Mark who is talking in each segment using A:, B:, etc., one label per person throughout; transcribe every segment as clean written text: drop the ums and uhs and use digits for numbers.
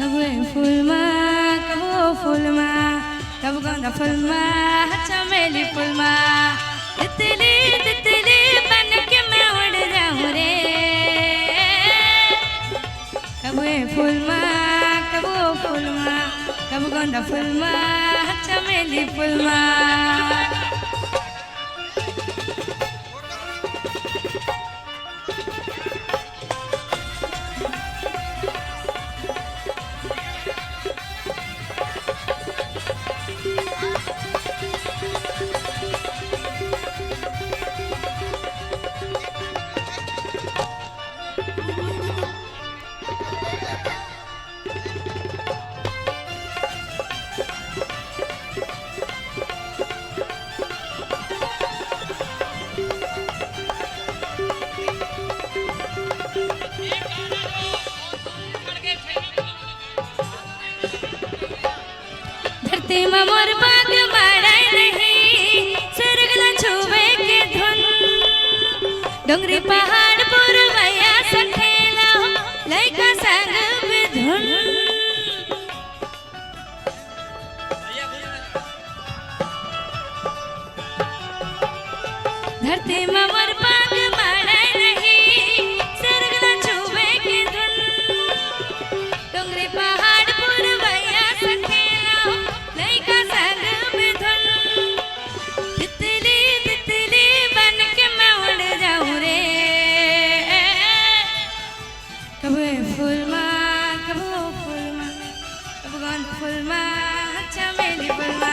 A: कबे फुलमा कबो फुलमा कब गंदा फुलमा चमेली फुलमा तितली तितली बन के मैं उड़ जाऊं रे कबे फुलमा कबो फुलमा कब गंदा फुलमा चमेली फुलमा धरती में मोर बाग बाड़ाई नहीं सरगला छुवे के धुन डोंगरी पहाड़ पुरवैया सखेला लइका संग विधुन धरती में मोर बाग बाड़ाई नहीं सरगला छुवे के धुन डोंगरी पहाड़ पुरवैया सखेला लइका संग विधुन तितली तितली बन के मैं उड़ जाऊं रे कबे फुलमा कबो फुलमा कब गंद फुलमा चमेली फुलमा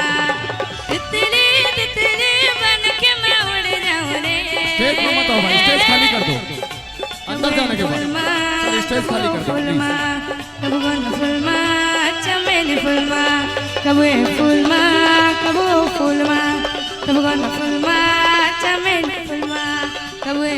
A: तितली तितली बन के मैं उड़ जाऊं रे
B: स्टेज में मत आओ भाई स्टेज खाली कर दो अंदर जाने के बाद स्टेज खाली कर दो
A: फुलमा कब गंद फुलमा चमेली फुलमा कबे फुलमा कबो फुलमा कब गंदा फुलमा चमेली फुलमा कबे